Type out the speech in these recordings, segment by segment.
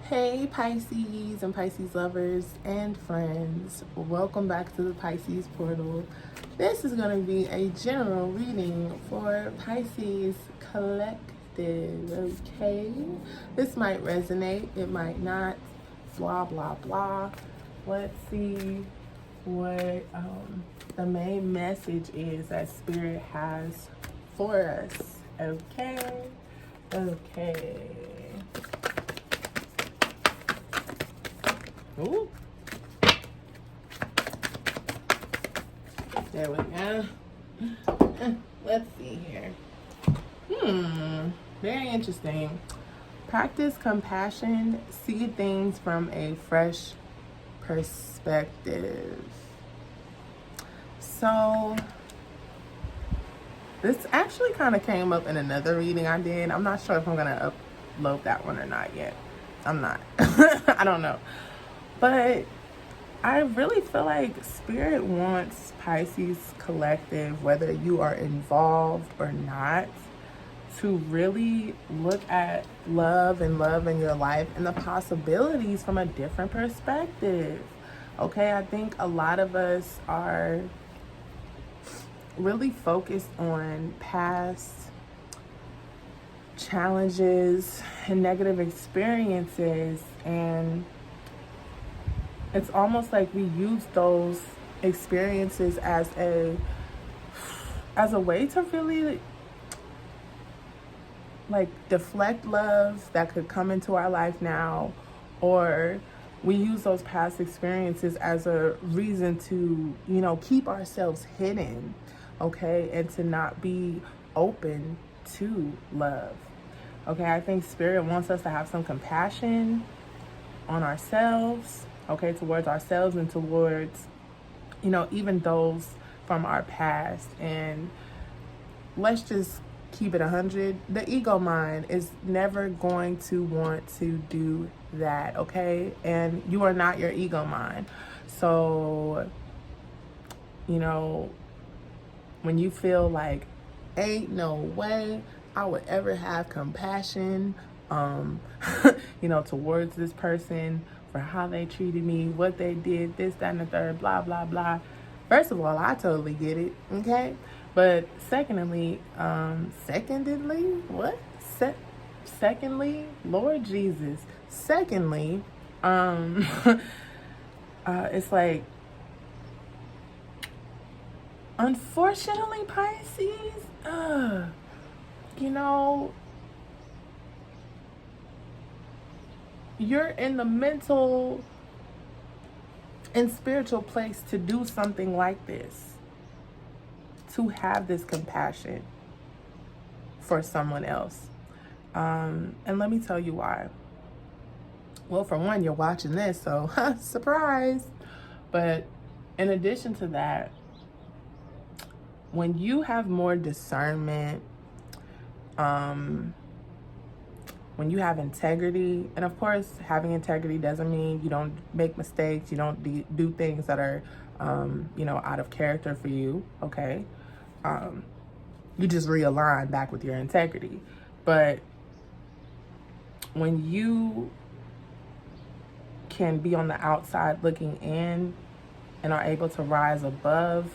Hey Pisces and Pisces lovers and friends, welcome back to the Pisces portal. This is going to be a general reading for Pisces collective, okay? This might resonate, it might not, blah blah blah. Let's see what the main message is that Spirit has for us, okay? Okay. Ooh. There we go. Let's see here. Very interesting. Practice compassion. See things from a fresh perspective. So, this actually kind of came up in another reading I did. I'm not sure if I'm going to upload that one or not yet. I'm not. I don't know. But I really feel like Spirit wants Pisces collective, whether you are involved or not, to really look at love and your life and the possibilities from a different perspective. Okay, I think a lot of us are really focused on past challenges and negative experiences, and it's almost like we use those experiences as a way to really like deflect love that could come into our life now, or we use those past experiences as a reason to, keep ourselves hidden, okay, and to not be open to love. Okay, I think Spirit wants us to have some compassion on ourselves, okay, towards ourselves and towards, even those from our past. And let's just keep it 100. The ego mind is never going to want to do that, okay? And you are not your ego mind. So, when you feel like, ain't no way I would ever have compassion, towards this person for how they treated me, what they did, this, that, and the third, blah, blah, blah. First of all, I totally get it, okay? But secondly, secondly, Lord Jesus. Secondly, it's like, unfortunately, Pisces, you're in the mental and spiritual place to do something like this, to have this compassion for someone else. And let me tell you why. Well, for one, you're watching this, so surprise. But in addition to that, when you have more discernment, when you have integrity, and of course, having integrity doesn't mean you don't make mistakes, you don't do things that are, out of character for you, okay? You just realign back with your integrity. But when you can be on the outside looking in and are able to rise above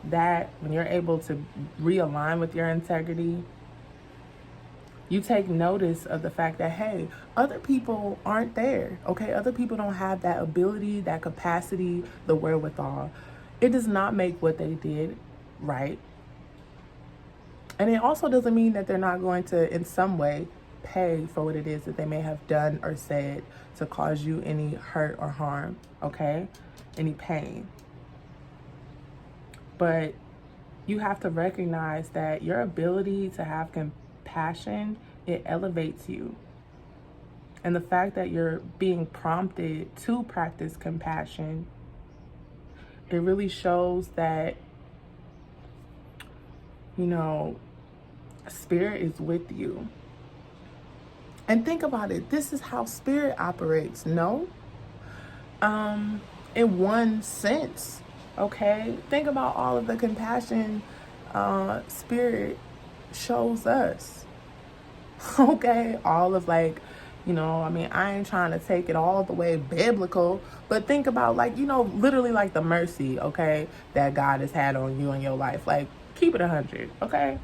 that, when you're able to realign with your integrity, you take notice of the fact that, hey, other people aren't there, okay? Other people don't have that ability, that capacity, the wherewithal. It does not make what they did right. And it also doesn't mean that they're not going to, in some way, pay for what it is that they may have done or said to cause you any hurt or harm, okay? Any pain. But you have to recognize that your ability to have compassion, it elevates you. And the fact that you're being prompted to practice compassion, it really shows that, Spirit is with you. And think about it. This is how Spirit operates, no? In one sense, okay? Think about all of the compassion Spirit shows us. Okay? All of You know, I mean, I ain't trying to take it all the way biblical, but think about, like, you know, literally like the mercy, okay, that God has had on you in your life. Like, keep it 100, okay?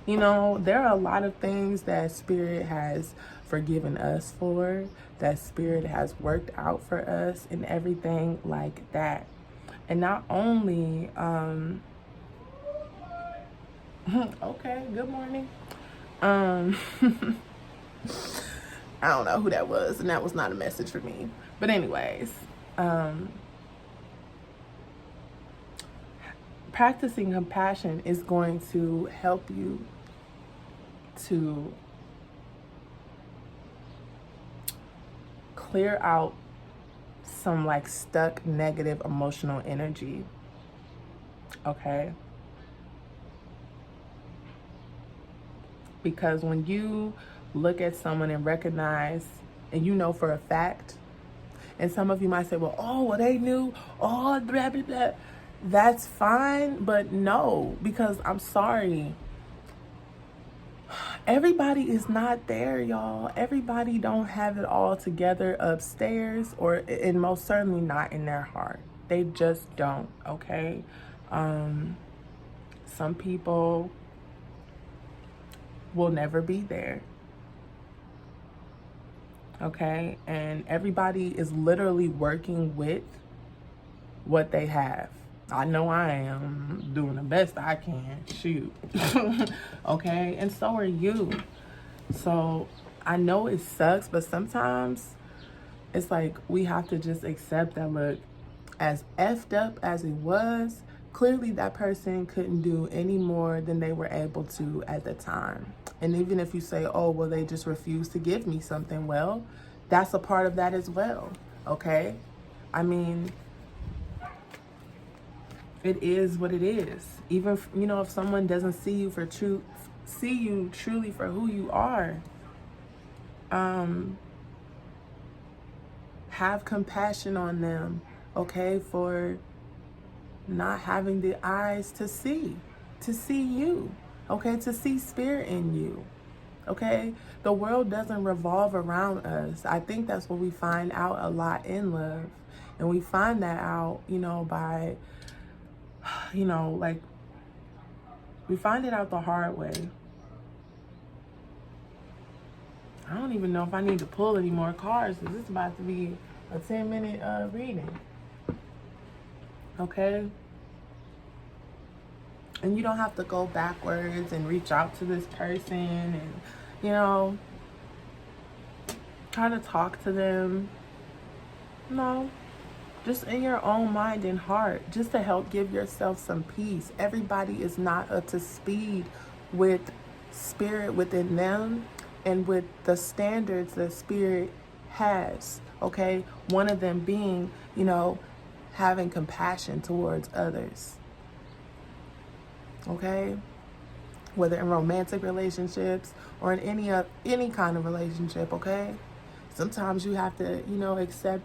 You know, there are a lot of things that Spirit has forgiven us for, that Spirit has worked out for us, and everything like that. And not only, okay, good morning. I don't know who that was, and that was not a message for me. But anyways, practicing compassion is going to help you to clear out some like stuck negative emotional energy. Okay? Because when you look at someone and recognize, and you know for a fact, and some of you might say, well, they knew, blah, blah, blah. That's fine, but no, because I'm sorry. Everybody is not there, y'all. Everybody don't have it all together upstairs, and most certainly not in their heart. They just don't, okay? Some people will never be there. Okay? And everybody is literally working with what they have. I know I am doing the best I can. Shoot. Okay? And so are you. So I know it sucks, but sometimes it's like we have to just accept that, look, as effed up as it was, clearly that person couldn't do any more than they were able to at the time. And even if you say, oh, well, they just refused to give me something, well, that's a part of that as well. Okay? I mean, it is what it is. Even, you know, if someone doesn't see you truly for who you are, have compassion on them, okay, for not having the eyes to see you, okay, to see Spirit in you, okay? The world doesn't revolve around us. I think that's what we find out a lot in love. And we find that out, you know, by, you know, like, we find it out the hard way. I don't even know if I need to pull any more cards, because it's about to be a 10-minute reading. Okay? And you don't have to go backwards and reach out to this person and, you know, try to talk to them. No. Just in your own mind and heart, just to help give yourself some peace. Everybody is not up to speed with Spirit within them and with the standards that Spirit has, okay? One of them being, you know, having compassion towards others, okay? Whether in romantic relationships or in any kind of relationship, okay? Sometimes you have to, you know, accept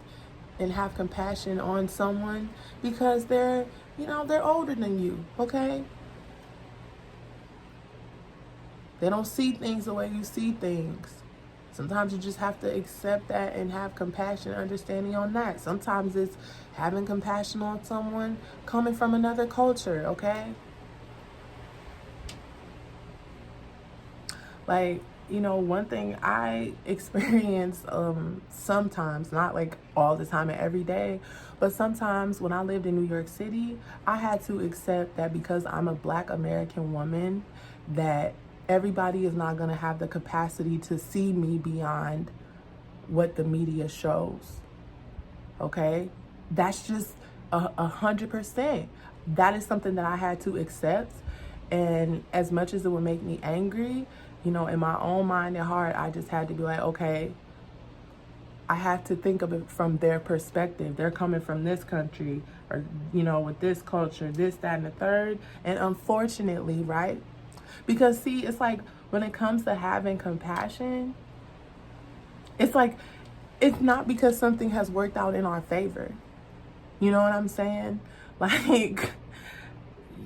and have compassion on someone because they're, you know, they're older than you, okay? They don't see things the way you see things. Sometimes you just have to accept that and have compassion, understanding on that. Sometimes it's having compassion on someone coming from another culture, okay? Like, you know, one thing I experience sometimes, not like all the time and every day, but sometimes when I lived in New York City, I had to accept that because I'm a Black American woman, that everybody is not going to have the capacity to see me beyond what the media shows. Okay? That's just 100%. That is something that I had to accept. And as much as it would make me angry, you know, in my own mind and heart, I just had to be like, okay, I have to think of it from their perspective. They're coming from this country, or, you know, with this culture, this, that, and the third. And unfortunately, right? Because see, it's like when it comes to having compassion, it's like, it's not because something has worked out in our favor. You know what I'm saying? Like,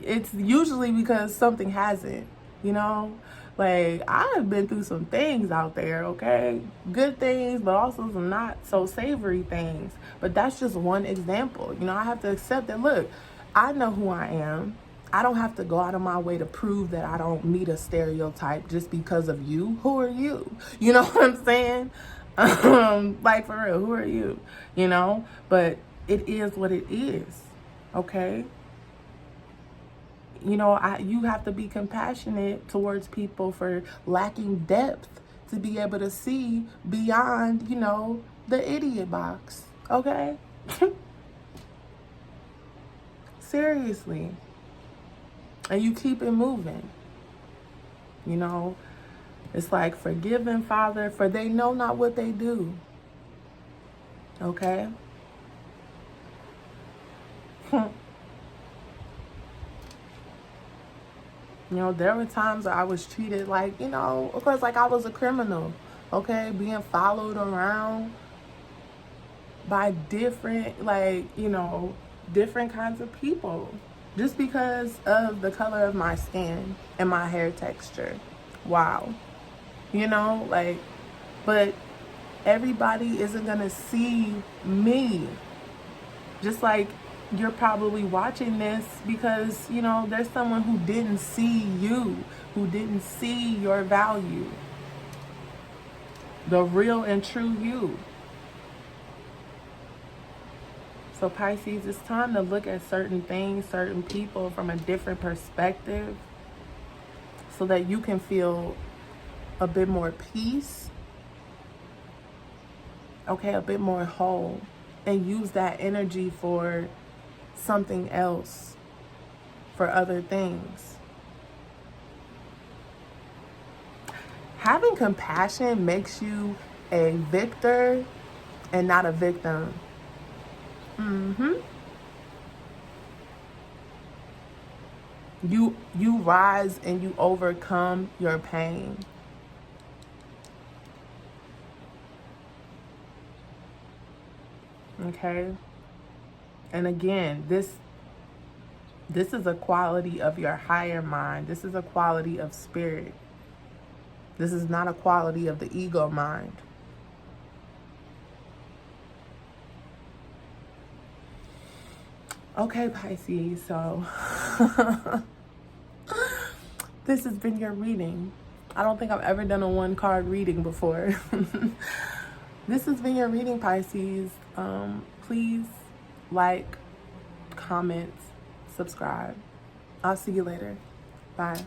it's usually because something hasn't. you know? Like, I've been through some things out there, okay? Good things, but also some not so savory things. But that's just one example. You know, I have to accept that, look, I know who I am. I don't have to go out of my way to prove that I don't meet a stereotype just because of you. Who are you? You know what I'm saying? Like, for real, who are you? You know? But it is what it is, okay? You know, you have to be compassionate towards people for lacking depth to be able to see beyond, you know, the idiot box. Okay? Seriously. And you keep it moving. You know, it's like, forgive them, Father, for they know not what they do. Okay? You know, there were times I was treated like, you know, of course, like I was a criminal, okay? Being followed around by different, like, you know, different kinds of people just because of the color of my skin and my hair texture. Wow. You know, like, but everybody isn't gonna see me. Just like you're probably watching this because, you know, there's someone who didn't see you, who didn't see your value, the real and true you. So Pisces, it's time to look at certain things, certain people from a different perspective so that you can feel a bit more peace, okay, a bit more whole, and use that energy for something else, for other things. Having compassion makes you a victor and not a victim. You rise and you overcome your pain. Okay? And again, this is a quality of your higher mind. This is a quality of spirit. This is not a quality of the ego mind. Okay, Pisces, so this has been your reading. I don't think I've ever done a one card reading before. This has been your reading, Pisces. Please like, comment, subscribe. I'll see you later. Bye.